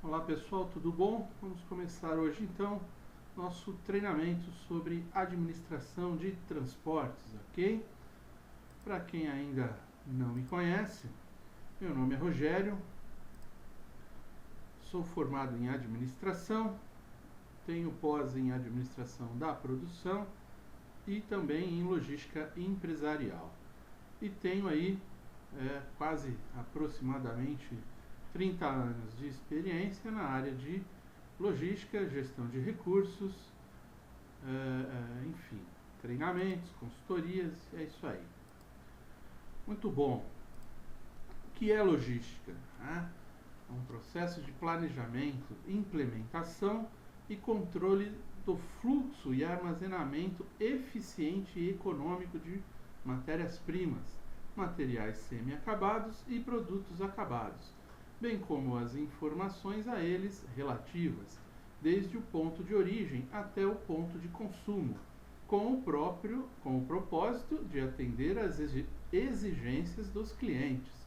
Olá pessoal, tudo bom? Vamos começar hoje então nosso treinamento sobre administração de transportes, ok? Para quem ainda não me conhece, meu nome é Rogério, sou formado em administração, tenho pós em administração da produção e também em logística empresarial. E tenho aí quase aproximadamente 30 anos de experiência na área de logística, gestão de recursos, enfim, treinamentos, consultorias, é isso aí. Muito bom. O que é logística? É um processo de planejamento, implementação e controle do fluxo e armazenamento eficiente e econômico de matérias-primas, materiais semi-acabados e produtos acabados, bem como as informações a eles relativas, desde o ponto de origem até o ponto de consumo, com o propósito de atender às exigências dos clientes.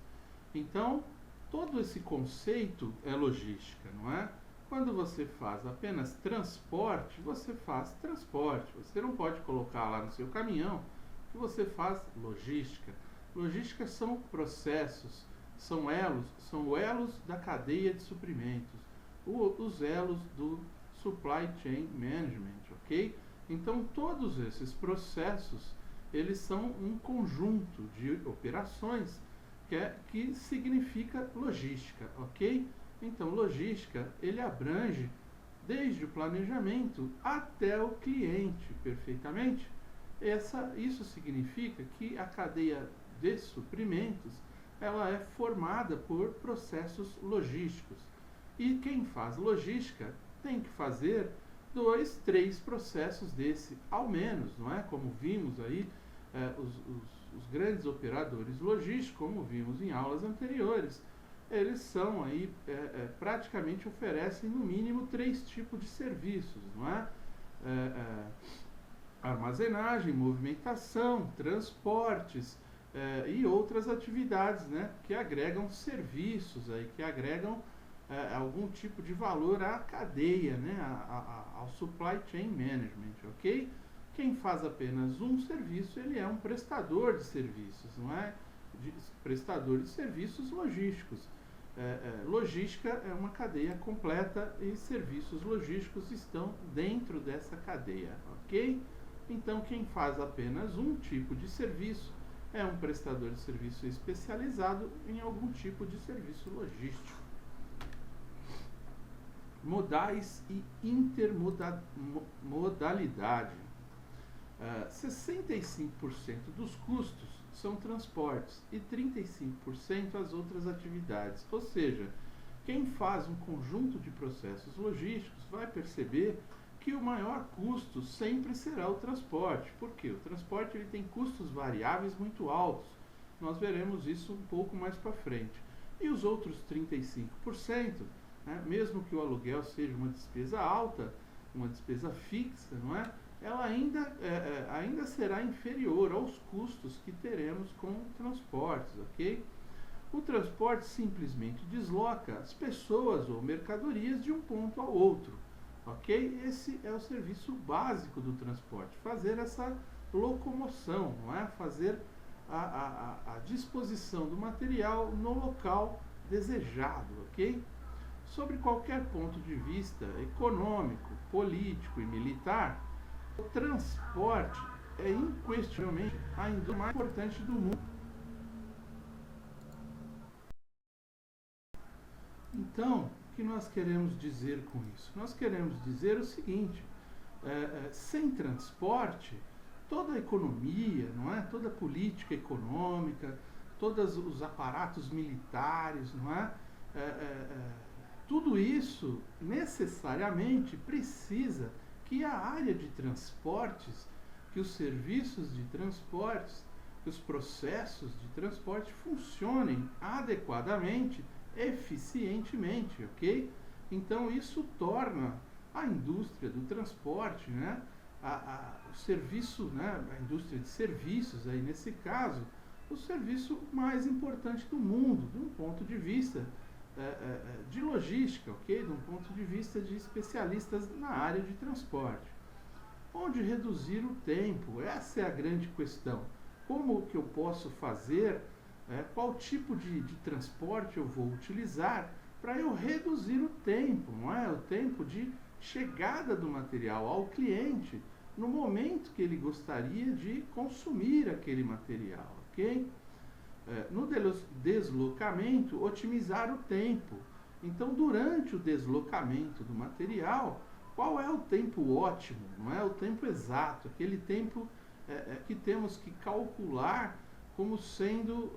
Então, todo esse conceito é logística, não é? Quando você faz apenas transporte, você faz transporte. Você não pode colocar lá no seu caminhão que você faz logística. Logística são processos, são elos da cadeia de suprimentos, os elos do supply chain management, ok? Então, todos esses processos, eles são um conjunto de operações que significa logística, ok? Então, logística, ele abrange desde o planejamento até o cliente, perfeitamente. Isso significa que a cadeia de suprimentos, ela é formada por processos logísticos. E quem faz logística tem que fazer 2, 3 processos desse, ao menos, não é? Como vimos aí, os grandes operadores logísticos, como vimos em aulas anteriores, eles são aí, praticamente oferecem no mínimo 3 tipos de serviços, não é? Armazenagem, movimentação, transportes e outras atividades, né? Que agregam serviços aí, que agregam algum tipo de valor à cadeia, né? Ao supply chain management, ok? Quem faz apenas um serviço, ele é um prestador de serviços, não é? Prestador de serviços logísticos. Logística é uma cadeia completa e serviços logísticos estão dentro dessa cadeia, ok? Então, quem faz apenas um tipo de serviço é um prestador de serviço especializado em algum tipo de serviço logístico. Modais e intermodalidade. 65% dos custos são transportes e 35% as outras atividades. Ou seja, quem faz um conjunto de processos logísticos vai perceber que o maior custo sempre será o transporte. Por quê? O transporte ele tem custos variáveis muito altos. Nós veremos isso um pouco mais para frente. E os outros 35%, né, mesmo que o aluguel seja uma despesa alta, uma despesa fixa, não é? Ela ainda será inferior aos custos que teremos com transportes, ok? O transporte simplesmente desloca as pessoas ou mercadorias de um ponto ao outro, ok? Esse é o serviço básico do transporte, fazer essa locomoção, não é? Fazer a disposição do material no local desejado, ok? Sobre qualquer ponto de vista econômico, político e militar, o transporte é inquestionavelmente a indústria mais importante do mundo. Então, o que nós queremos dizer com isso? Nós queremos dizer o seguinte, sem transporte, toda a economia, não é? Toda a política econômica, todos os aparatos militares, não é? Tudo isso necessariamente precisa que a área de transportes, que os serviços de transportes, que os processos de transporte funcionem adequadamente, eficientemente, ok? Então isso torna a indústria do transporte, né, o serviço, né, a indústria de serviços, aí nesse caso, o serviço mais importante do mundo, de um ponto de vista de logística, ok? De um ponto de vista de especialistas na área de transporte. Onde reduzir o tempo? Essa é a grande questão. Como que eu posso fazer, qual tipo de transporte eu vou utilizar para eu reduzir o tempo, não é? O tempo de chegada do material ao cliente no momento que ele gostaria de consumir aquele material, ok? No deslocamento, otimizar o tempo. Então, durante o deslocamento do material, qual é o tempo ótimo? Não é o tempo exato, aquele tempo que temos que calcular como sendo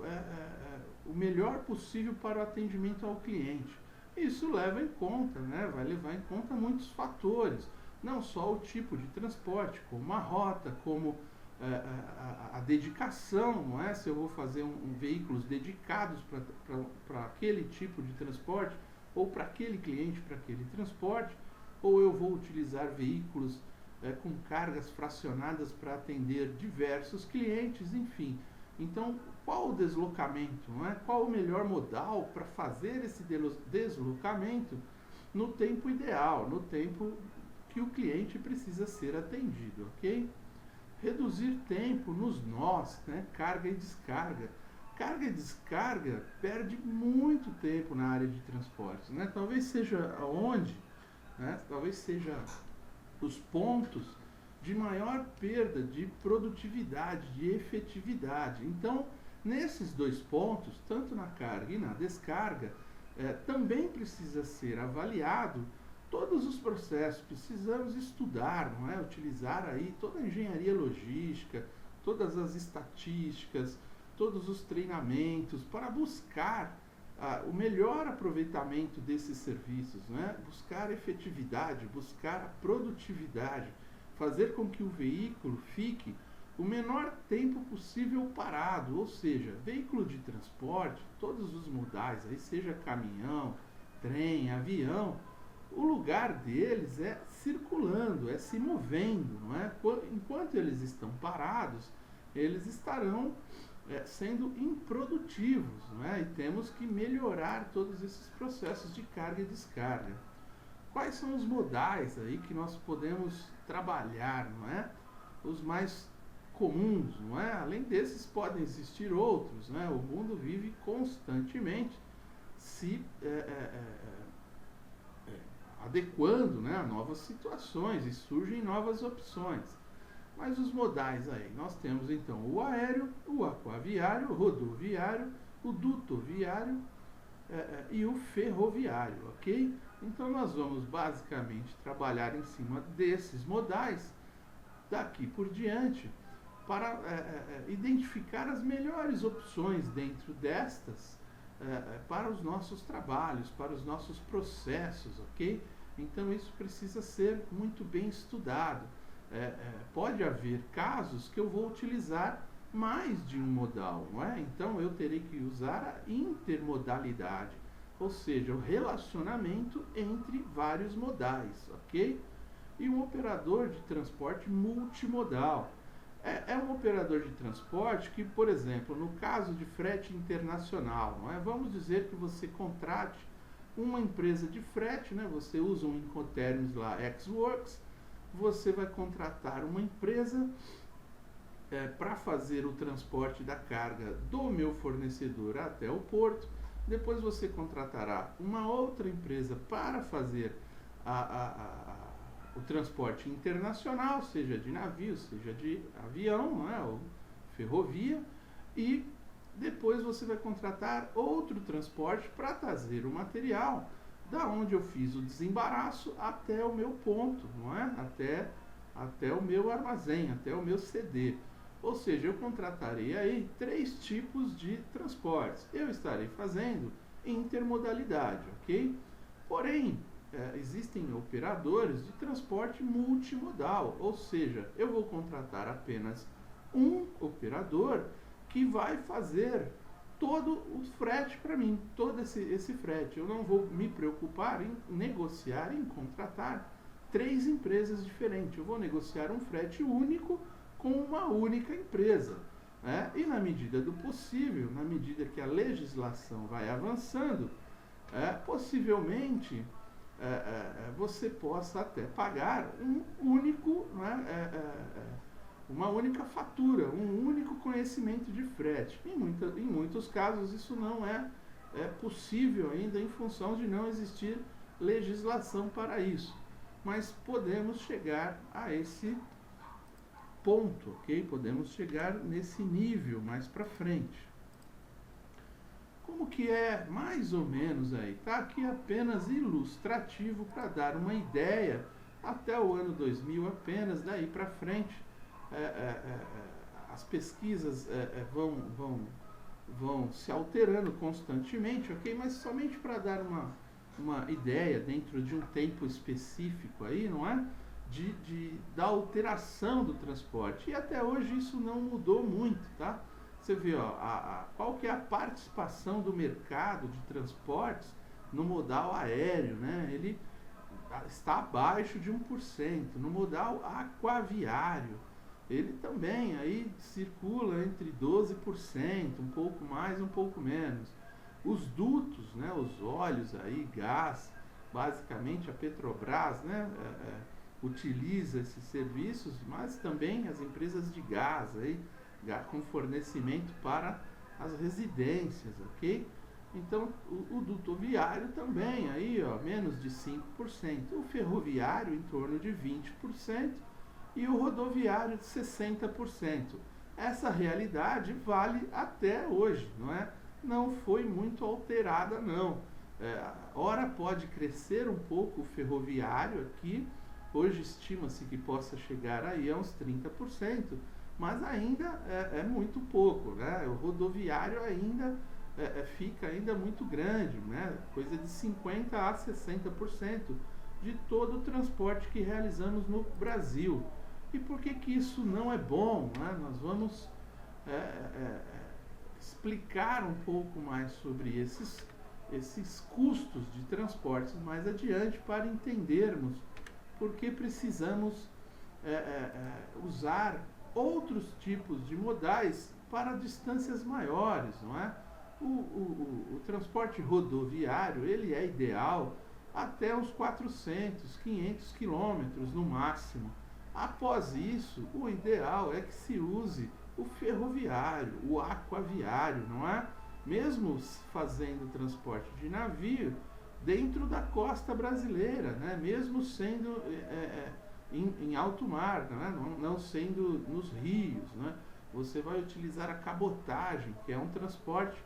o melhor possível para o atendimento ao cliente. Isso leva em conta, né? Vai levar em conta muitos fatores, não só o tipo de transporte, como a rota, como a dedicação, não é? Se eu vou fazer veículos dedicados para aquele tipo de transporte, ou para aquele cliente, para aquele transporte, ou eu vou utilizar veículos com cargas fracionadas para atender diversos clientes, enfim. Então, qual o deslocamento, não é? Qual o melhor modal para fazer esse deslocamento no tempo ideal, no tempo que o cliente precisa ser atendido, ok? Reduzir tempo nos nós, né? Carga e descarga. Carga e descarga perde muito tempo na área de transportes, né? Talvez seja onde, né? Talvez seja os pontos de maior perda de produtividade, de efetividade. Então, nesses dois pontos, tanto na carga e na descarga, também precisa ser avaliado todos os processos. Precisamos estudar, não é? Utilizar aí toda a engenharia logística, todas as estatísticas, todos os treinamentos para buscar o melhor aproveitamento desses serviços, né? Buscar efetividade, buscar produtividade, fazer com que o veículo fique o menor tempo possível parado, ou seja, veículo de transporte, todos os modais, aí seja caminhão, trem, avião, o lugar deles é circulando, é se movendo, não é? Enquanto eles estão parados, eles estarão sendo improdutivos, não é? E temos que melhorar todos esses processos de carga e descarga. Quais são os modais aí que nós podemos trabalhar, não é? Os mais comuns, não é? Além desses podem existir outros, né? O mundo vive constantemente se adequando, né, a novas situações e surgem novas opções. Mas os modais aí, nós temos então o aéreo, o aquaviário, o rodoviário, o dutoviário e o ferroviário, ok? Então nós vamos basicamente trabalhar em cima desses modais daqui por diante para identificar as melhores opções dentro destas para os nossos trabalhos, para os nossos processos, ok? Então isso precisa ser muito bem estudado. Pode haver casos que eu vou utilizar mais de um modal, não é? Então eu terei que usar a intermodalidade, ou seja, o relacionamento entre vários modais, ok? E um operador de transporte multimodal. É um operador de transporte que, por exemplo, no caso de frete internacional, não é? Vamos dizer que você contrate uma empresa de frete, né? Você usa um Incoterms lá, Xworks, você vai contratar uma empresa para fazer o transporte da carga do meu fornecedor até o porto. Depois você contratará uma outra empresa para fazer o transporte internacional, seja de navio, seja de avião, não é? Ou ferrovia, e depois você vai contratar outro transporte para trazer o material da onde eu fiz o desembaraço até o meu ponto, não é? Até o meu armazém, até o meu CD. Ou seja, eu contratarei aí 3 tipos de transportes. Eu estarei fazendo intermodalidade, ok? Porém, existem operadores de transporte multimodal, ou seja, eu vou contratar apenas um operador que vai fazer todo o frete para mim, todo esse frete. Eu não vou me preocupar em negociar, em contratar 3 empresas diferentes. Eu vou negociar um frete único com uma única empresa, né? E na medida do possível, na medida que a legislação vai avançando, possivelmente você possa até pagar uma única fatura, um único conhecimento de frete. Em muitos casos isso não é possível ainda em função de não existir legislação para isso. Mas podemos chegar a esse ponto, ok? Podemos chegar nesse nível mais para frente. Como que é mais ou menos aí? Tá aqui apenas ilustrativo para dar uma ideia até o ano 2000 apenas, daí para frente as pesquisas vão se alterando constantemente, ok? Mas somente para dar uma ideia dentro de um tempo específico aí, não é? Da alteração do transporte. E até hoje isso não mudou muito, tá? Você vê, qual que é a participação do mercado de transportes no modal aéreo, né? Ele está abaixo de 1%. No modal aquaviário, ele também aí circula entre 12%, um pouco mais, um pouco menos. Os dutos, né, os óleos aí, gás, basicamente a Petrobras, né, utiliza esses serviços, mas também as empresas de gás aí, com fornecimento para as residências, ok? Então, o duto viário também, aí, menos de 5%. O ferroviário em torno de 20% e o rodoviário de 60%. Essa realidade vale até hoje, não é? Não foi muito alterada, não. Ora pode crescer um pouco o ferroviário aqui, hoje estima-se que possa chegar aí a uns 30%, mas ainda é muito pouco, né? O rodoviário ainda fica ainda muito grande, né? Coisa de 50% a 60% de todo o transporte que realizamos no Brasil. E por que isso não é bom, né? Nós vamos explicar um pouco mais sobre esses custos de transportes mais adiante para entendermos por que precisamos usar outros tipos de modais para distâncias maiores, não é? O transporte rodoviário, ele é ideal até uns 400, 500 quilômetros no máximo. Após isso, o ideal é que se use o ferroviário, o aquaviário, não é? Mesmo fazendo transporte de navio dentro da costa brasileira, né? Mesmo sendo em alto mar, não sendo nos rios, né? Você vai utilizar a cabotagem, que é um transporte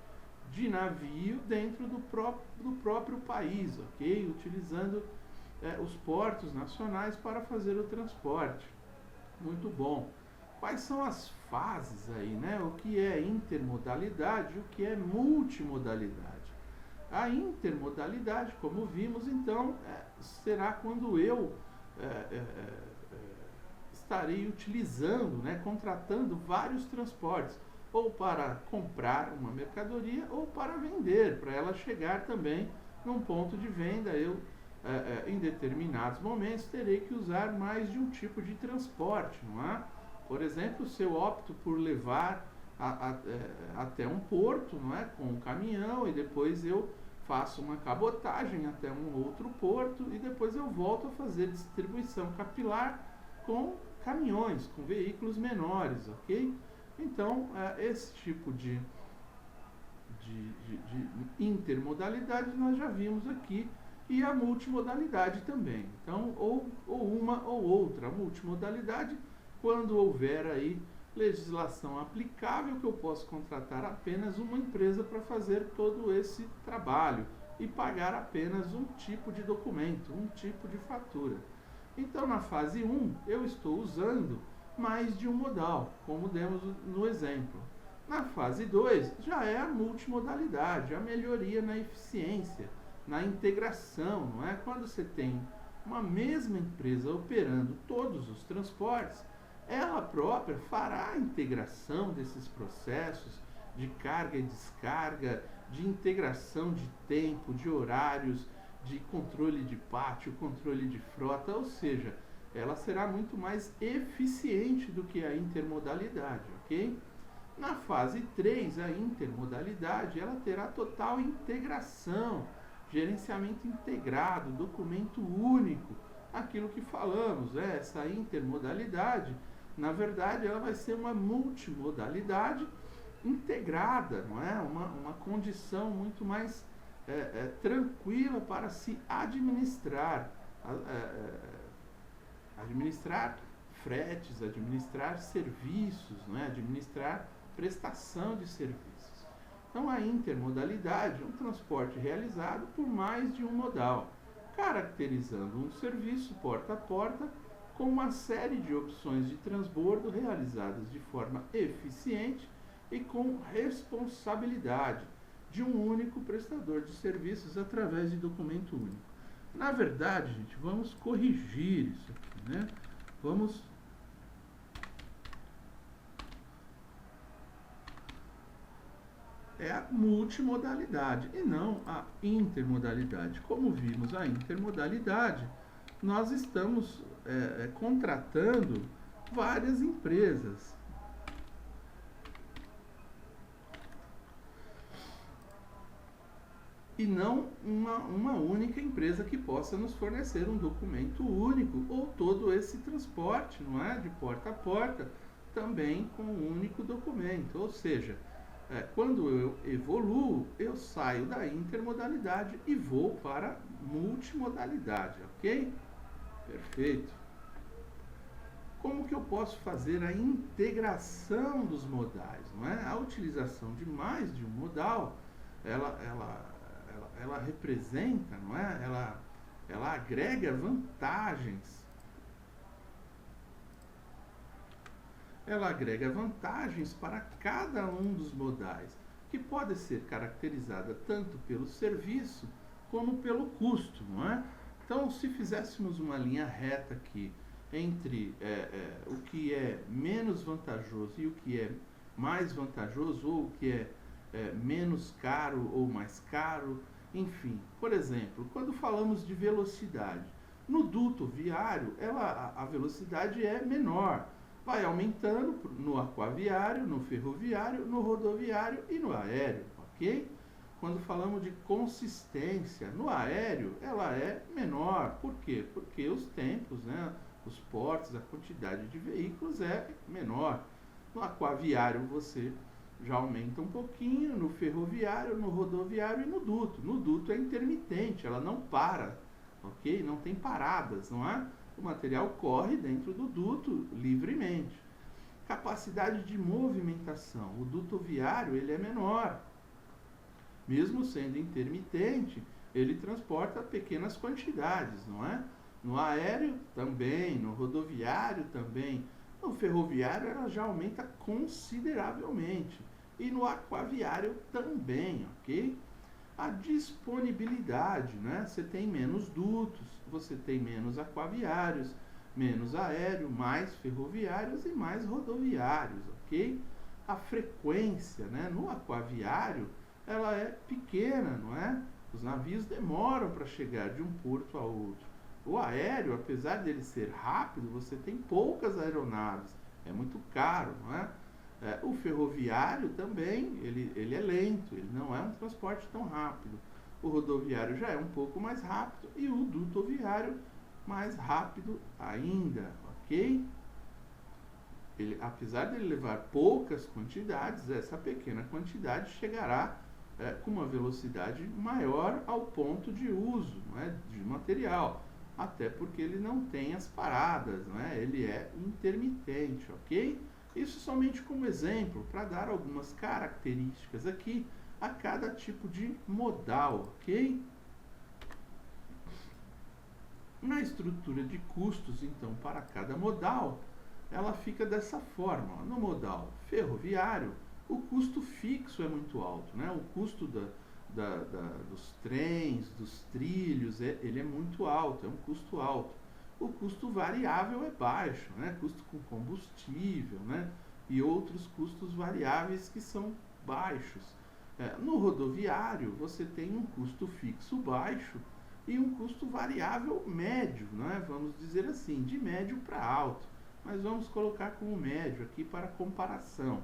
de navio dentro do próprio país, ok? Utilizando os portos nacionais para fazer o transporte. Muito bom. Quais são as fases aí, né? O que é intermodalidade e o que é multimodalidade? A intermodalidade, como vimos, então, será quando eu estarei utilizando, né, contratando vários transportes, ou para comprar uma mercadoria ou para vender, para ela chegar também num ponto de venda. Eu, em determinados momentos, terei que usar mais de um tipo de transporte, não é? Por exemplo, se eu opto por levar até um porto, não é, com um caminhão, e depois eu faço uma cabotagem até um outro porto e depois eu volto a fazer distribuição capilar com caminhões, com veículos menores, ok? Então, esse tipo de intermodalidade nós já vimos aqui, e a multimodalidade também. Então, ou uma ou outra. A multimodalidade, quando houver aí legislação aplicável, que eu posso contratar apenas uma empresa para fazer todo esse trabalho e pagar apenas um tipo de documento, um tipo de fatura. Então, na fase 1, eu estou usando mais de um modal, como demos no exemplo. Na fase 2, já é a multimodalidade, a melhoria na eficiência, na integração, não é? Quando você tem uma mesma empresa operando todos os transportes, ela própria fará a integração desses processos de carga e descarga, de integração de tempo, de horários, de controle de pátio, controle de frota, ou seja, ela será muito mais eficiente do que a intermodalidade, ok? Na fase 3, a intermodalidade, ela terá total integração, gerenciamento integrado, documento único, aquilo que falamos, essa intermodalidade, na verdade, ela vai ser uma multimodalidade integrada, não é? Uma condição muito mais tranquila para se administrar, administrar fretes, administrar serviços, não é? Administrar prestação de serviços. Então, a intermodalidade é um transporte realizado por mais de um modal, caracterizando um serviço porta a porta com uma série de opções de transbordo realizadas de forma eficiente e com responsabilidade de um único prestador de serviços através de documento único. Na verdade, gente, vamos corrigir isso aqui, né? É a multimodalidade e não a intermodalidade. Como vimos a intermodalidade, nós estamos contratando várias empresas. E não uma única empresa que possa nos fornecer um documento único ou todo esse transporte, não é? De porta a porta, também com um único documento. Ou seja, quando eu evoluo, eu saio da intermodalidade e vou para a multimodalidade, ok? Perfeito. Como que eu posso fazer a integração dos modais, não é? A utilização de mais de um modal, ela representa, não é? Ela agrega vantagens. Ela agrega vantagens para cada um dos modais, que pode ser caracterizada tanto pelo serviço como pelo custo, não é? Então, se fizéssemos uma linha reta aqui entre o que é menos vantajoso e o que é mais vantajoso, ou o que é menos caro ou mais caro, enfim. Por exemplo, quando falamos de velocidade, no duto viário, a velocidade é menor, vai aumentando no aquaviário, no ferroviário, no rodoviário e no aéreo, ok? Quando falamos de consistência, no aéreo ela é menor. Por quê? Porque os tempos, né, os portos, a quantidade de veículos é menor. No aquaviário você já aumenta um pouquinho, no ferroviário, no rodoviário e no duto. No duto é intermitente, ela não para, ok? Não tem paradas, não é? O material corre dentro do duto livremente. Capacidade de movimentação. O duto viário ele é menor. Mesmo sendo intermitente, ele transporta pequenas quantidades, não é? No aéreo também, no rodoviário também. No ferroviário ela já aumenta consideravelmente. E no aquaviário também, ok? A disponibilidade, né? Você tem menos dutos, você tem menos aquaviários, menos aéreo, mais ferroviários e mais rodoviários, ok? A frequência, né? No aquaviário, ela é pequena, não é? Os navios demoram para chegar de um porto a outro. O aéreo, apesar dele ser rápido, você tem poucas aeronaves, é muito caro, não é? O ferroviário também, ele é lento, ele não é um transporte tão rápido. O rodoviário já é um pouco mais rápido e o dutoviário mais rápido ainda, ok? Apesar de ele levar poucas quantidades, essa pequena quantidade chegará com uma velocidade maior ao ponto de uso, não é, de material, até porque ele não tem as paradas, não é? Ele é intermitente, ok? Isso somente como exemplo, para dar algumas características aqui a cada tipo de modal, ok? Na estrutura de custos, então, para cada modal, ela fica dessa forma. No modal ferroviário, o custo fixo é muito alto, né? O custo dos trens, dos trilhos, ele é muito alto, é um custo alto. O custo variável é baixo, né? Custo com combustível, né? E outros custos variáveis que são baixos. No rodoviário, você tem um custo fixo baixo e um custo variável médio, né? Vamos dizer assim, de médio para alto. Mas vamos colocar como médio aqui para comparação.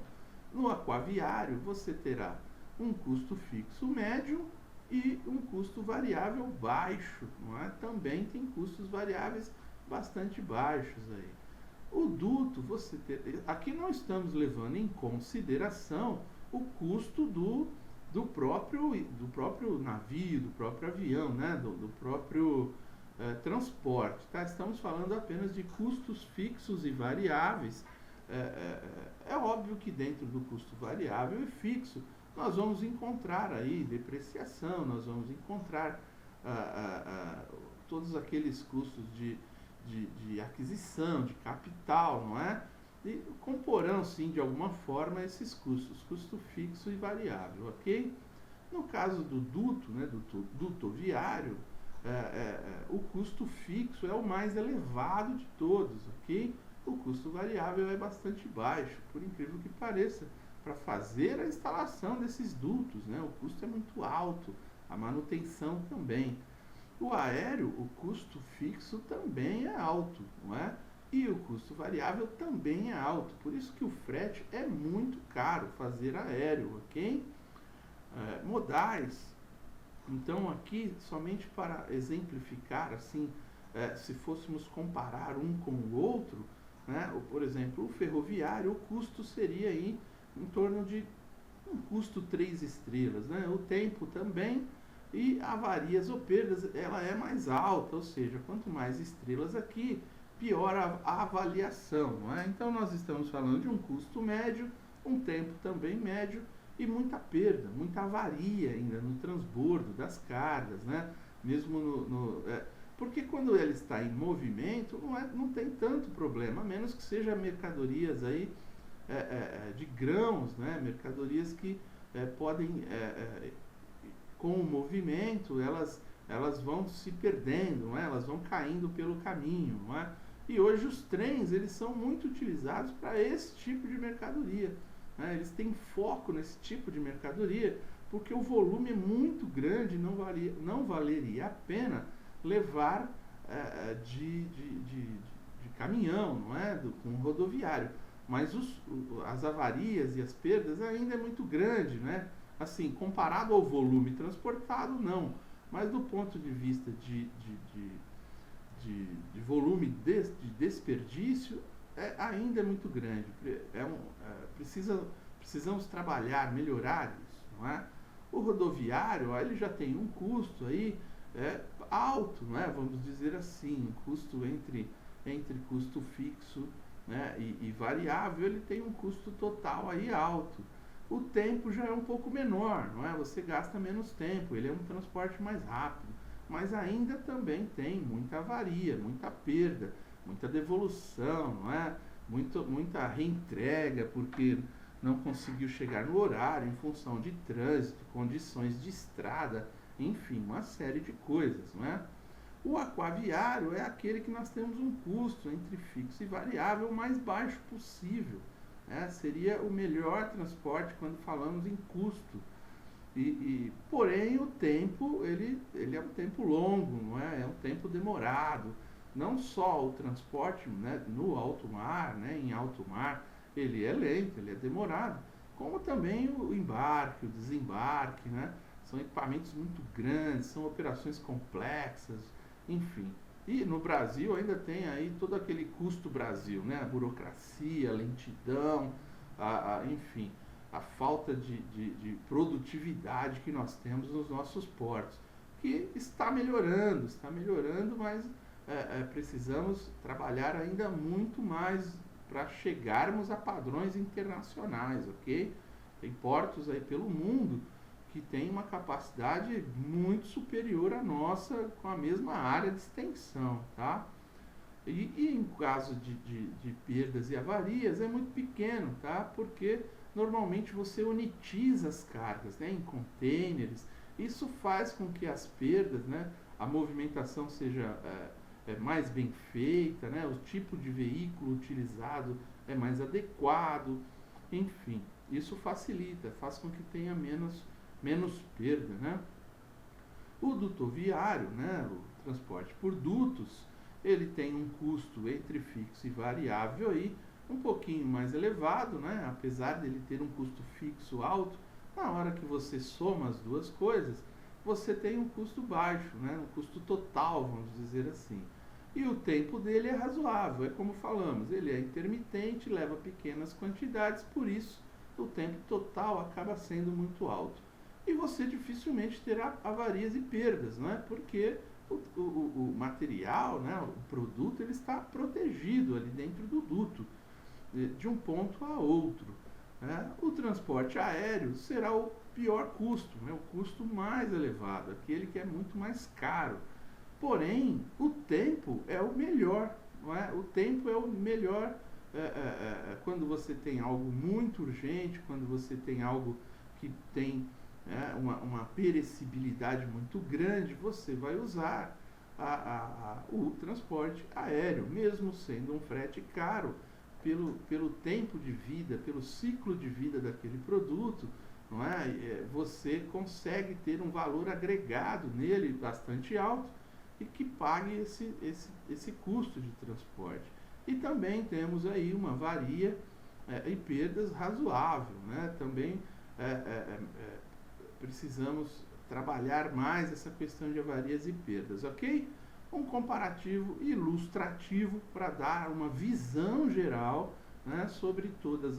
No aquaviário, você terá um custo fixo médio e um custo variável baixo, não é? Também tem custos variáveis bastante baixos aí. O duto, aqui não estamos levando em consideração o custo do próprio navio, do próprio avião, né? do próprio transporte. Tá? Estamos falando apenas de custos fixos e variáveis. É óbvio que dentro do custo variável e fixo nós vamos encontrar aí depreciação, nós vamos encontrar todos aqueles custos de aquisição, de capital, não é? E comporão, sim, de alguma forma, esses custos, custo fixo e variável, ok? No caso do duto, né, do duto viário, o custo fixo é o mais elevado de todos, ok? O custo variável é bastante baixo, por incrível que pareça, para fazer a instalação desses dutos, né? O custo é muito alto, a manutenção também. O aéreo, o custo fixo também é alto, não é? E o custo variável também é alto, por isso que o frete é muito caro fazer aéreo, ok? Modais. Então aqui, somente para exemplificar, assim, se fôssemos comparar um com o outro, né? Por exemplo, o ferroviário, o custo seria aí em torno de um custo 3 estrelas, né? O tempo também, e avarias ou perdas, ela é mais alta, ou seja, quanto mais estrelas aqui, pior a avaliação, não é? Então nós estamos falando de um custo médio, um tempo também médio e muita perda, muita avaria ainda no transbordo das cargas, né? Mesmo porque quando ele está em movimento, não tem tanto problema, a menos que seja mercadorias aí de grãos, né? Mercadorias que podem, com o movimento, elas vão se perdendo, não é? Elas vão caindo pelo caminho, não é? E hoje os trens, eles são muito utilizados para esse tipo de mercadoria, né? Eles têm foco nesse tipo de mercadoria porque o volume é muito grande, não valeria a pena levar de caminhão, não é? Com rodoviário. Mas as avarias e as perdas ainda é muito grande, né? Assim, comparado ao volume transportado, não. Mas do ponto de vista de volume de desperdício, ainda é muito grande. Precisamos trabalhar, melhorar isso, não é? O rodoviário, ele já tem um custo aí alto, não é? Vamos dizer assim, um custo entre custo fixo, né, e variável, ele tem um custo total aí alto. O tempo já é um pouco menor, não é? Você gasta menos tempo, ele é um transporte mais rápido, mas ainda também tem muita avaria, muita perda, muita devolução, não é? Muita reentrega porque não conseguiu chegar no horário em função de trânsito, condições de estrada, enfim, uma série de coisas, não é? O aquaviário é aquele que nós temos um custo entre fixo e variável o mais baixo possível. Seria o melhor transporte quando falamos em custo. Porém, o tempo, ele é um tempo longo, não é? É um tempo demorado. Não só o transporte, né, no alto mar, né, em alto mar, ele é lento, ele é demorado, como também o embarque, o desembarque, né? São equipamentos muito grandes, são operações complexas, enfim. E no Brasil ainda tem aí todo aquele custo Brasil, né? A burocracia, a lentidão, enfim, a falta de produtividade que nós temos nos nossos portos, que está melhorando, mas precisamos trabalhar ainda muito mais para chegarmos a padrões internacionais, ok? Tem portos aí pelo mundo que tem uma capacidade muito superior à nossa, com a mesma área de extensão, tá? E em caso de perdas e avarias é muito pequeno, tá? Porque normalmente você unitiza as cargas, né, em containers. Isso faz com que as perdas, né, a movimentação seja mais bem feita, né? O tipo de veículo utilizado é mais adequado, enfim, isso facilita, faz com que tenha menos perda, né? O dutoviário, né, o transporte por dutos, ele tem um custo entre fixo e variável aí um pouquinho mais elevado, né? Apesar dele ter um custo fixo alto, na hora que você soma as duas coisas, você tem um custo baixo, né? Um custo total, vamos dizer assim. E o tempo dele é razoável, é como falamos, ele é intermitente, leva pequenas quantidades, por isso o tempo total acaba sendo muito alto. E você dificilmente terá avarias e perdas, não é? Porque o material, né, o produto, ele está protegido ali dentro do duto, de um ponto a outro. Né? O transporte aéreo será o pior custo, né, o custo mais elevado, aquele que é muito mais caro. Porém, o tempo é o melhor, não é? O tempo é o melhor quando você tem algo muito urgente, quando você tem algo que tem uma perecibilidade muito grande, você vai usar o transporte aéreo, mesmo sendo um frete caro, pelo tempo de vida, pelo ciclo de vida daquele produto, não é? Você consegue ter um valor agregado nele bastante alto e que pague esse custo de transporte. E também temos aí uma avaria e perdas razoável, né? Também precisamos trabalhar mais essa questão de avarias e perdas, ok? Um comparativo ilustrativo para dar uma visão geral, né, sobre todas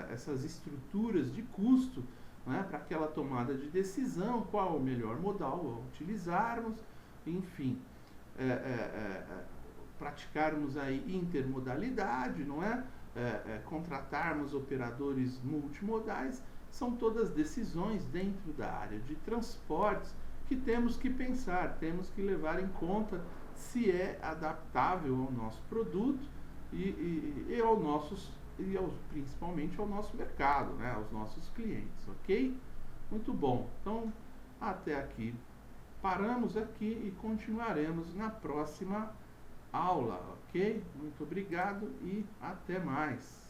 essas estruturas de custo, né, para aquela tomada de decisão, qual o melhor modal a utilizarmos, enfim, praticarmos aí intermodalidade, não é? Contratarmos operadores multimodais, são todas decisões dentro da área de transportes que temos que pensar, temos que levar em conta se é adaptável ao nosso produto principalmente ao nosso mercado, né, aos nossos clientes, ok? Muito bom, então até aqui, paramos aqui e continuaremos na próxima aula, ok? Muito obrigado e até mais.